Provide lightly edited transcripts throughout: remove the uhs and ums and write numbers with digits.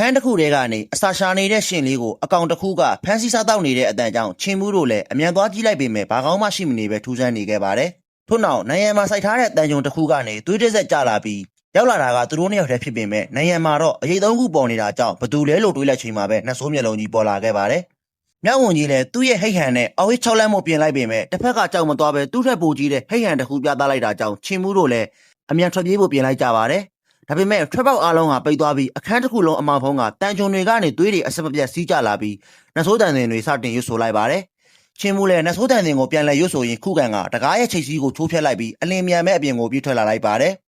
န်းတစ်ခုတည်းကနေအစာရှာနေတဲ့ရှင်လေးကိုအကောင်တစ်ခုကဖမ်းဆီးစားတောက်နေတဲ့အတန်ကြောင့်ချင်းမှုတို့လည်းအမြန်သွားကြည့်လိုက်ပေမဲ့ဘာကောင်းမှရှိမနေပဲထူးဆန်းနေခဲ့ပါတယ်။ထို့နောက်နိုင်ငံမှာစိုက်ထားတဲ့တန်ကြုံတစ်ခုကနေသွေးတစ်ဆက်ကျလာပြီးရောက်လာတာကသူတို့နှစ်ယောက်တည်းဖြစ်ပေမဲ့နိုင်ငံမှာတော့အရေးသုံးခုပေါ်နေတာကြောင့်ဘသူလဲလို့တွေးလိုက်ချိန်မှာပဲနှဆိုးမျက်လုံးကြီးပေါ်လာခဲ့ပါတယ်။မြောက်ဝန်ကြီးလည်းသူ့ရဲ့ဟိတ်ဟန်နဲ့အော်ဟစ်6လမ်းမို့ပြင်လိုက်ပေမဲ့တစ်ဖက်ကကြောက်မသွားပဲသူ့ထက်ပိုကြီးတဲ့ဟိတ်ဟန်တစ်ခုပြသလိုက်တာကြောင့်ချင်းမှုတို့လည်းအမြန်ထွက်ပြေးဖို့ပြင်လိုက်ကြပါတယ်။ဒါပေမဲ့ထွက်ပေါက်အားလုံးကပိတ်သွားပြီးအခန်းတစ်ခုလုံးအမောင်ဖုံးကတန်ကြုံတွေကနေသွေးတွေအစမပြတ်စီးကျလာပြီးနှဆိုးတန်တွေစတင်ရွတ်ဆိုလိုက်ပါတယ်။ချင်းမှုလည်းနှဆိုးတန်တွေကိုပြန်လဲရွတ်ဆိုရင်ခုခံကတကားရဲ့ချိတ်စည်းကိုချိုးဖျက်လိုက်ပြီးအလင်းမြန်မဲ့အပြင်ကိုပြေးထွက်လာလိုက်ပါတယ်။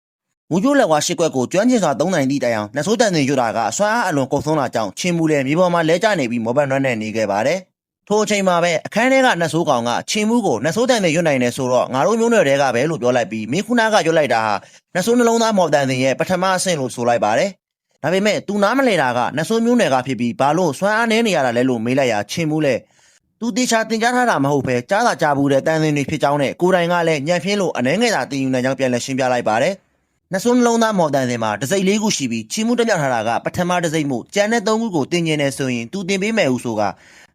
မူကျိုးလက်ဝါးရှစ်ကွက်ကိုကျွမ်းကျင်စွာသုံးနိုင်သည့်တိုင်အောင်နှဆိုးတန်တွေရွတ်တာကအစွမ်းအားအလွန်ကုန်ဆုံးလာကြောင်းချင်းမှုလည်းမြေပေါ်မှာလဲကျနေပြီးမော်ဘန်ရွက်နဲ့နေခဲ့ပါတယ်။ထိုအချိန်မှာပဲအခန်းထဲကနှဆိုးကောင်ကချင်းမှုကိုနှဆိုးတန်တွေရွတ်နိုင်တယ်ဆိုတော့ငါတို့မျိုးနွယ်တွေကပဲလို့ပြောလိုက်ပြီးမင်းခုနကရွတ်လိုက်တာဟာနှဆိုးနှလုံးသားမော်တန်တွေရဲ့ပထမအဆင့်လို့ဆိုလိုက်ပါတယ်။ဒါပေမဲ့သူနားမလဲတာကနှဆိုးမျိုးနွယ်ကဖြစ်ပြီးဘာလို့စွမ်းအားနည်းနေရတာလဲလို့မေးလိုက်ရာချင်းမှုလည်းသူတေချာတင်ကြားထားတာမဟုတ်ပဲကြားသာကြားဘူးတဲ့တန်စင်တွေဖြစ်ကြောင်းနဲ့ကိုယ်တိုင်ကလည်းညံ့ဖျင်းလို့အနေငယ်သာတင်ယူနိုင်ကြောင်းပြန်လည်ရှင်းပြလိုက်ပါတယ်။နှဆိုးနှလုံးသားမော်တန်စင်မှာတစိမ့်လေးခုရှိပြီးချင်းမှုတက်မြောက်ထားတာကပထမတစိမ့်မှုကျန်တဲ့၃ခုကိုတင်ကျင်နေဆိုရင်သူတင်ပေးမယ်ဟုဆိုက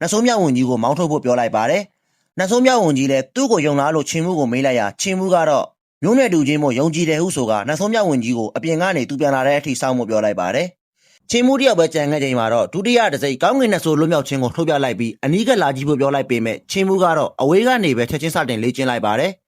နှဆိုးမြောက်ဝင်ကြီးကိုမောင်းထုတ်ဖို့ပြောလိုက်ပါတယ်။နှဆိုးမြောက်ဝင်ကြီးလည်းသူ့ကိုယုံလားလို့ချင်းမှုကိုမေးလိုက်ရာချင်းမှုကတော့မျိုးနွယ်တူချင်းမို့ယုံကြည်တယ်ဟုဆိုကနှဆိုးမြောက်ဝင်ကြီးကိုအပြင်ကနေသူပြန်လာတဲ့အထိစောင့်ဖို့ပြောလိုက်ပါတယ်။ချင်းမှုတယောက်ပဲကြံခဲ့ချိန်မှာတော့ဒုတိယတစိမ့်ကောင်းငင်နှဆိုးလွတ်မြောက်ခြင်းကိုထုတ်ပြလိုက်ပြီးအနီးကလာကြည့်ဖို့ပြောလိုက်ပေမဲ့ချင်းမှုကတော့အဝေးကနေပဲချက်ချင်းစတင်လေ့ကျင့်လိုက်ပါတယ်။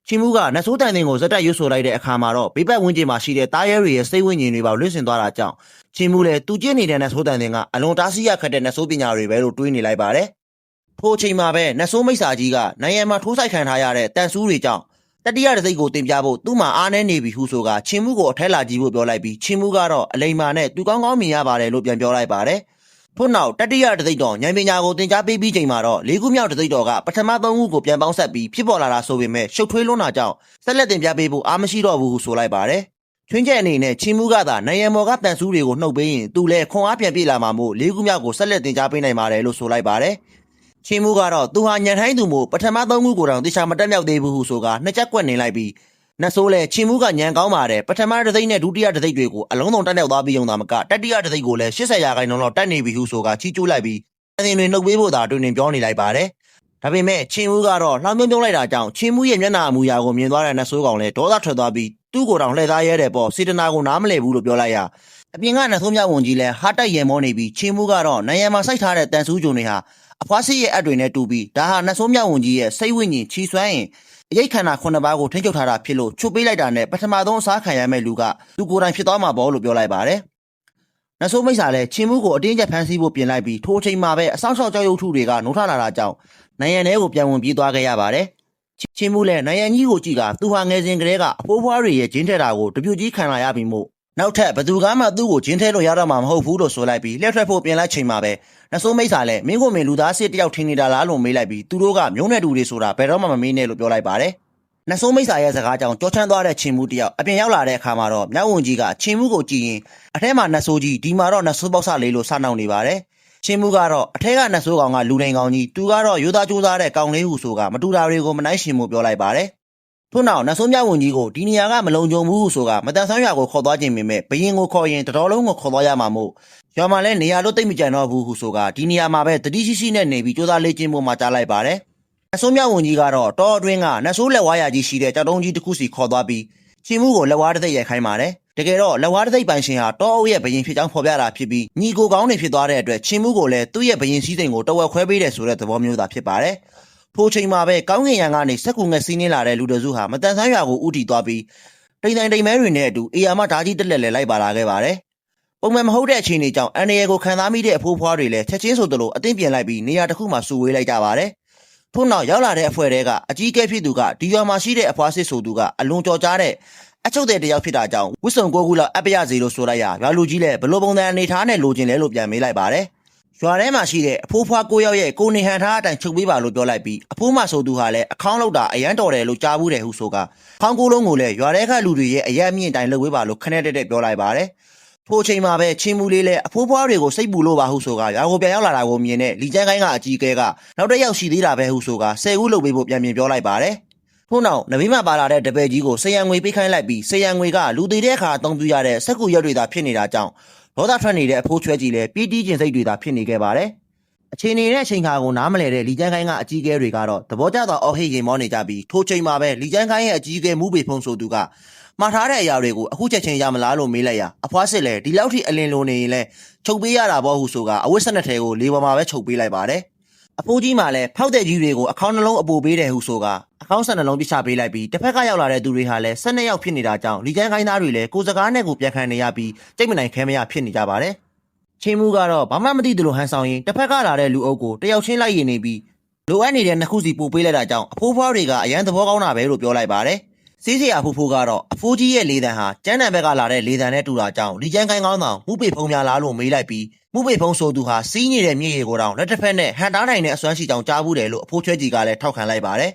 ချင်းမှုကနှဆိုးတန်တင်ကိုဇက်တက်ရွတ်ဆိုလိုက်တဲ့အခါမှာတော့ဘေးပတ်ဝန်းကျင်မှာရှိတဲ့တားရဲတွေရဲ့စိတ်ဝိညာဉ်တွေပါလွင့်စင်သွားတာကြောင့်ချင်းမှုလည်းသူကျင့်နေတဲ့နှဆိုးတန်တင်ကအလွန်တားဆီးရခတ်တဲ့နှဆိုးပညာတွေပဲလို့တွေးနေလိုက်ပါတယ်။ထိုအချိန်မှာပဲနှဆိုးမိတ်စာကြီးကနိုင်ငံမှာထိုးဆိုင်ခံထားရတဲ့တန်ဆူးတွေကြောင့်တတိယတစိမ့်ကိုတင်ပြဖို့သူ့မှာအားနည်းနေပြီဟုဆိုကချင်းမှုကိုအထက်လာကြည့်ဖို့ပြောလိုက်ပြီးချင်းမှုကတော့အလိမ္မာနဲ့သူကောင်းကောင်းမြင်ရပါတယ်လို့ပြန်ပြောလိုက်ပါတယ်။ထို့နောက်တတိယတစိမ့်တော်ဉာဏ်ပညာကိုသင်ကြားပေးပြီးချိန်မှာတော့၄ခုမြောက်တစိမ့်တော်ကပထမ၃ခုကိုပြန်ပေါင်းဆက်ပြီးဖြစ်ပေါ်လာတာဆိုပေမဲ့ရှုပ်ထွေးလွန်းတာကြောင့်ဆက်လက်သင်ပြပေးဖို့အားမရှိတော့ဘူးဟုဆိုလိုက်ပါတယ်။ချွင်းချက်အနေနဲ့ချင်းမှုကသာနိုင်ငံမော်ကတန်ဆူးတွေကိုနှုတ်ပေးရင်သူလည်းခွန်အားပြန်ပြေးလာမှာမို့၄ခုမြောက်ကိုဆက်လက်သင်ကြားပေးနိုင်ပါတယ်လို့ဆိုလိုက်ပါတယ်။ချင်းမှုကတော့သူဟာညံထိုင်းသူမို့ပထမ၃ခုကိုတောင်တေချာမတက်မြောက်သေးဘူးဟုဆိုကနှစ်ချက်ကွက်နေလိုက်ပြီးနှဆိုးလဲချင်းမှုကညံကောင်းပါတယ်ပထမတစိမ့်နဲ့ဒုတိယတစိမ့်တွေကိုအလုံးစုံတက်ရောက်သွားပြီးုံသာမကတတိယတစိမ့်ကိုလည်း80%လောက်တက်နေပြီဟုဆိုကချီးကျူးလိုက်ပြီးအရင်တွေနှုတ်ပေးဖို့သာတွင်တွင်ပြောနေလိုက်ပါတယ်ဒါပေမဲ့ချင်းမှုကတော့လှောင်ပြုံးလိုက်တာကြောင့်ချင်းမှုရဲ့မျက်နှာအမူအရာကိုမြင်သွားတဲ့နှဆိုးကောင်လည်းဒေါသထွက်သွားပြီးသူ့ကိုယ်တောင်လှည့်သားရဲတယ်ပေါ့စေတနာကိုနားမလည်ဘူးလို့ပြောလိုက်ရအပြင်ကနှဆိုးမြောက်ဝန်ကြီးလည်းဟာတိုက်ရဲမောနေပြီးချင်းမှုကတော့နိုင်ငံမှာစိုက်ထားတဲ့တန်ဆူးဂျုံတွေဟာအဖွားစီရဲ့အပ်တွေနဲ့တူပြီးဒါဟာနှဆိုးမြောက်ဝန်ကြီးရဲ့စိတ်ဝိညာဉ်ချီစွမ်းရင်အရိတ်ခန္ဓာ9ပါးကိုထိန်းချုပ်ထားတာဖြစ်လို့ချုပ်ပေးလိုက်တာနဲ့ပထမဆုံးအစားခံရမယ့်လူကသူကိုယ်တိုင်ဖြစ်သွားမှာပေါ့လို့ပြောလိုက်ပါတယ်။နှဆိုးမိတ်ဆာလည်းချင်းမှုကိုအတင်းကျပ်ဖမ်းဆီးဖို့ပြင်လိုက်ပြီးထိုအချိန်မှာပဲအဆောင်ရှောက်ကြောက်ရွံ့ထုတွေကနှိုးထလာတာကြောင့်နိုင်ငံထဲကိုပြန်ဝင်ပြေးသွားခဲ့ရပါတယ်။ချင်းမှုလည်းနိုင်ငံကြီးကိုကြည့်ကသူဟာငယ်စဉ်ကတည်းကအဖိုးဖွားတွေရဲ့ဂျင်းထဲတာကိုတပြူကြီးခံလာရပြီးမို့နောက်ထပ်ဘသူကမှသူ့ကိုဂျင်းထဲလို့ရတော့မှာမဟုတ်ဘူးလို့ဆိုလိုက်ပြီးလက်ထွက်ဖို့ပြင်လိုက်ချိန်မှာပဲနှဆိုးမိတ်ဆာလည်းမင်းကိုမင်းလူသားစစ်တယောက်ထင်နေတာလားလို့မေးလိုက်ပြီးသူတို့ကမျိုးနွယ်တူတွေဆိုတာဘယ်တော့မှမမေးနဲ့လို့ပြောလိုက်ပါတယ်နှဆိုးမိတ်ဆာရဲ့စကားကြောင့်ကြောချမ်းသွားတဲ့ချင်းမှုတယောက်အပြင်ရောက်လာတဲ့အခါမှာတော့မြောက်ဝန်ကြီးကချင်းမှုကိုကြည့်ရင်အထက်မှာနှဆိုးကြီးဒီမှာတော့နှဆိုးပေါက်ဆလေးလို့စနှောင်နေပါတယ်ချင်းမှုကတော့အထက်ကနှဆိုးကောင်ကလူနိုင်ကောင်ကြီးသူကတော့ရိုးသားကြိုးစားတဲ့ကောင်လေးဟုဆိုကမတူတာတွေကိုမနှိုင်းရှင်မှုပြောလိုက်ပါတယ်ထို့နောက်နှဆိုးမြောက်ဝန်ကြီးကိုဒီနေရာကမလုံခြုံဘူးဟုဆိုကမတန်ဆန်းရွာကိုခေါ်သွားခြင်းပေမဲ့ဘရင်ကိုခေါ်ရင်တတော်လုံးကိုခေါ်သွားရမှာမို့ရွာမှာလည်းနေရာလို့သိမကြံတော့ဘူးဟုဆိုကဒီနေရာမှာပဲတတိရှိရှိနဲ့နေပြီးကြိုးစားလေ့ကျင့်ဖို့မှကြားလိုက်ပါတယ်နှဆိုးမြောက်ဝန်ကြီးကတော့တောအတွင်းကနှဆိုးလက်ဝါးရကြီးရှိတဲ့ကြောက်တုံးကြီးတစ်ခုစီခေါ်သွားပြီးချင်းမှုကိုလက်ဝါးတစ်သိပ်ရိုက်ခိုင်းပါတယ်တကယ်တော့လက်ဝါးတစ်သိပ်ပိုင်ရှင်ဟာတောအုပ်ရဲ့ဘရင်ဖြစ်ကြောင်းဖော်ပြတာဖြစ်ပြီးညီကိုကောင်းနေဖြစ်သွားတဲ့အတွက်ချင်းမှုကိုလည်းသူ့ရဲ့ဘရင်စည်းစိမ်ကိုတဝက်ခွဲပေးတယ်ဆိုတဲ့သဘောမျိုးသာဖြစ်ပါတယ်ထိုချိန်မှာပဲကောင်းကင်ရံကနေစက်ကူငှက်စီးနှင်းလာတဲ့လူတစုဟာမတန်ဆန်းရွာကိုဥတီသွားပြီးတိမ်တိုင်တိမ်မဲတွေနဲ့အတူအေယာမဓာကြီးတက်လက်လဲလိုက်ပါလာခဲ့ပါတယ်ပုံမှန်မဟုတ်တဲ့အခြေအနေကြောင့်အန်ရယ်ကိုခံစားမိတဲ့အဖိုးဖွားတွေလည်းချက်ချင်းဆိုသလိုအသင်းပြင်လိုက်ပြီးနေရာတစ်ခုမှာစုဝေးလိုက်ကြပါတယ်ထို့နောက်ရောက်လာတဲ့အဖွဲ့တွေကအကြီးအကဲဖြစ်သူကဒီရွာမှာရှိတဲ့အဖွားစစ်ဆိုသူကအလွန်ကြော်ကြားတဲ့အချုပ်တဲ့တယောက်ဖြစ်တာကြောင့်ဝစ်စုံကိုကူလောက်အပရစီလို့ဆိုလိုက်ရရွာလူကြီးလည်းဘလို့ပုံစံအနေထားနဲ့လိုချင်လဲလို့ပြန်မေးလိုက်ပါတယ်ရွာထဲမှာရှိတဲ့အဖိုးဖွား9ယောက်ရဲ့ကိုနေဟန်ထားအတိုင်းချုပ်ပေးပါလို့ပြောလိုက်ပြီးအဖိုးမဆိုသူဟာလည်းအခေါင်းလောက်တာအရန်တော်တယ်လို့ကြားဘူးတယ်ဟုဆိုကခေါင်းကိုလုံးကိုလည်းရွာထဲကလူတွေရဲ့အရက်မြင့်တိုင်းလုပ်ဝေးပါလို့ခနဲ့တက်ပြောလိုက်ပါတယ်ထိုချိန်မှာပဲချင်းမူလေးလည်းအဖိုးဖွားတွေကိုစိတ်ပူလို့ပါဟုဆိုကရွာကိုပြန်ရောက်လာတာကိုမြင်တဲ့လီကျန်းကိုင်းကအကြီးအကဲကနောက်တစ်ယောက်ရှိသေးတာပဲဟုဆိုက10ဦးလုပ်ပေးဖို့ပြန်ပြင်ပြောလိုက်ပါတယ်ထို့နောက်နဗီမပါလာတဲ့တပည့်ကြီးကိုဆေးရံငွေပေးခိုင်းလိုက်ပြီးဆေးရံငွေကလူသေးတဲ့အခါအသုံးပြုရတဲ့စက်ကူရွက်တွေသာဖြစ်နေတာကြောင့် ဒေါသထွက်နေတဲ့အဖိုးချွဲကြီးလည်းပြည်တီးကျင်စိတ်တွေသာဖြစ်နေခဲ့ပါတယ်အခြေအနေနဲ့အချိန်ခါကိုနားမလဲတဲ့လီကျန်းကိုင်းကအကြီးအကဲတွေကတော့သဘောကျသောအော်ဟစ်ရင်မောနေကြပြီးထိုချိန်မှာပဲလီကျန်းကိုင်းရဲ့အကြီးအကဲမှုပေဖုံဆိုသူကမှားထားတဲ့အရာတွေကိုအခုချက်ချင်းရမလားလို့မေးလိုက်ရာအဖွားစစ်လည်းဒီလောက်ထိအလင်းလိုနေရင်လည်းချုပ်ပေးရတာပေါ့ဟုဆိုကအဝတ်စနက်ထဲကိုလေပေါ်မှာပဲချုပ်ပေးလိုက်ပါတယ်အဖိုးကြီးမှလည်းဖောက်တဲ့ကြီးတွေကိုအခေါင်းနှလုံးအပိုပေးတယ်ဟုဆိုကအခေါင်းဆက်နှလုံးပြချပေးလိုက်ပြီးတစ်ဖက်ကရောက်လာတဲ့သူတွေဟာလည်း12ယောက်ဖြစ်နေတာကြောင့်လီကျန်းကိုင်းသားတွေလည်းကိုစကားနဲ့ကိုပြန်ခံနေရပြီးကြိတ်မနိုင်ခဲမရဖြစ်နေကြပါတယ်ချင်းမှုကတော့ဘာမှမသိသလိုဟန်ဆောင်ရင်တစ်ဖက်ကလာတဲ့လူအုပ်ကိုတယောက်ချင်းလိုက်ရင်နေပြီးလိုအပ်နေတဲ့နှစ်ခုစီပို့ပေးလိုက်တာကြောင့်အဖိုးဖွားတွေကအရန်သဘောကောင်းတာပဲလို့ပြောလိုက်ပါတယ်စီးစရာဖိုးကတော့အဖိုးကြီးရဲ့လေတံဟာကျန်းတန်ဘက်ကလာတဲ့လေတံနဲ့တူတာကြောင့်လီကျန်းကိုင်းကောင်းဆောင်မှုပေဖုံများလားလို့မေးလိုက်ပြီးမှုပေဖုံဆိုသူဟာစီးနေတဲ့မြေရီကိုတောင်လက်တစ်ဖက်နဲ့ဟန်တားနိုင်တဲ့အစွမ်းရှိကြောင်ကြားဘူးတယ်လို့အဖိုးချွဲကြီးကလည်းထောက်ခံလိုက်ပါတယ်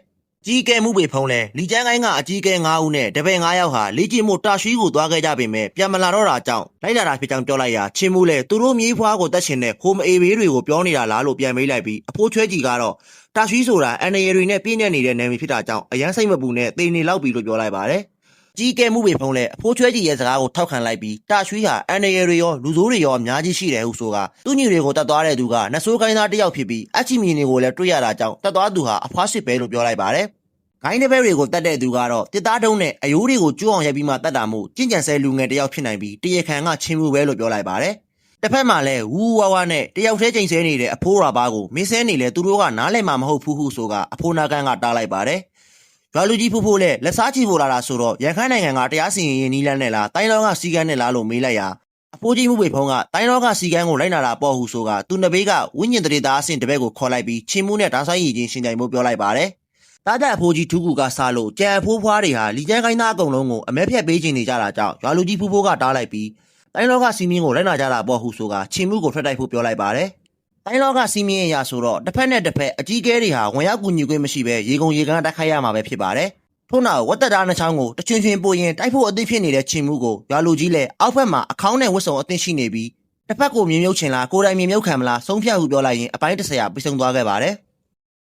ကြီးကဲမှုပေဖုံလဲလီကျန်းကိုင်းကအကြီးကဲ9ဦးနဲ့တပည့်9ယောက်ဟာလေ့ကျင့်မှုတာရှိကိုသွားခဲ့ကြပေမဲ့ပြန်မလာတော့တာကြောင့်လိုက်လာတာဖြစ်ကြောင်းပြောလိုက်ရာချင်းမှုလဲသူတို့မြေးဖွားကိုတတ်ရှင်တဲ့ခိုးမအေးဘေးတွေကိုပြောနေတာလားလို့ပြန်မေးလိုက်ပြီးအဖိုးချွဲကြီးကတော့တာရှိဆိုတာအန်ရရီနဲ့ပြည့်နေနေတဲ့နာမည်ဖြစ်တာကြောင့်အရန်စိတ်မပူနဲ့သေနေလောက်ပြီလို့ပြောလိုက်ပါတယ်ကြီးကဲမှုပေဖုံးလဲအဖိုးချွဲကြီးရဲ့စကားကိုထောက်ခံလိုက်ပြီးတာရွှီဟာအန်ရရီရောလူဆိုးတွေရောအများကြီးရှိတယ်ဟုဆိုကသူ့ညီတွေကိုတတ်သွားတဲ့သူကနဆိုးကိုင်းသားတစ်ယောက်ဖြစ်ပြီးအချီမီနေကိုလည်းတွေ့ရတာကြောင့်တတ်သွားသူဟာအဖွားစစ်ပဲလို့ပြောလိုက်ပါတယ်ဂိုင်းတဲ့ဘဲတွေကိုတတ်တဲ့သူကတော့တစ်သားတုံးနဲ့အယိုးတွေကိုကျိုးအောင်ရိုက်ပြီးမှတတ်တာမို့ကျင့်ကြံဆဲလူငယ်တစ်ယောက်ဖြစ်နိုင်ပြီးတရခံကချင်းမှုပဲလို့ပြောလိုက်ပါတယ်တစ်ဖက်မှာလည်းဝူဝါဝါနဲ့တယောက်တည်းချိန်ဆဲနေတဲ့အဖိုးရာဘာကိုမင်းဆဲနေလဲသူတို့ကနားလည်မှာမဟုတ်ဘူးဟုဆိုကအဖိုးနာကန်ကတားလိုက်ပါတယ်ရွာလူကြီးဖိုးဖိုးလည်းလက်စားချီဖို့လာတာဆိုတော့ရန်ခိုင်နိုင်ငံကတရားစီရင်ရေးနီးလန်းနဲ့လားတိုင်းလောကစီကန်းနဲ့လားလို့မေးလိုက်ရာအဖိုးကြီးမှုပေဖုံးကတိုင်းလောကစီကန်းကိုလိုက်နာတာပေါ့ဟုဆိုကသူနဘေးကဝိညာဉ်တရေသားအဆင့်တပည့်ကိုခေါ်လိုက်ပြီးချင်းမှုနဲ့ဓာဆိုင်ရည်ချင်းရှင်ကြိုင်ဖို့ပြောလိုက်ပါတယ်တားတဲ့အဖိုးကြီးထူးကူကစားလို့ကြံအဖိုးဖွားတွေဟာလီကျန်းကိုင်းသားအကုန်လုံးကိုအမဲဖြတ်ပေးခြင်းနေကြတာကြောင့်ရွာလူကြီးဖိုးဖိုးကတားလိုက်ပြီးတိုင်းလောကစီမင်းကိုလိုက်နာကြတာပေါ့ဟုဆိုကချင်းမှုကိုထွက်တိုက်ဖို့ပြောလိုက်ပါတယ်တိုင်းလောကစီမင်းအရာဆိုတော့တစ်ဖက်နဲ့တစ်ဖက်အကြီးကဲတွေဟာဝင်ရောက်ကူညီခွင့်မရှိဘဲရေကုန်ရေကန်းတိုက်ခိုက်ရမှာပဲဖြစ်ပါတယ်ထို့နောက်ဝတ်သက်သားနှချောင်းကိုတချွင်ချွင်ပို့ရင်တိုက်ဖို့အသင့်ဖြစ်နေတဲ့ချင်းမှုကိုရွာလူကြီးလည်းအောက်ဘက်မှာအခေါင်းနဲ့ဝတ်စုံအသင့်ရှိနေပြီးတစ်ဖက်ကိုမြင်မြုပ်ချင်လားကိုယ်တိုင်မြင်မြုပ်ခံမလားဆုံးဖြတ်ဟုပြောလိုက်ရင်အပိုင်း30ပြီးဆုံးသွားခဲ့ပါတယ်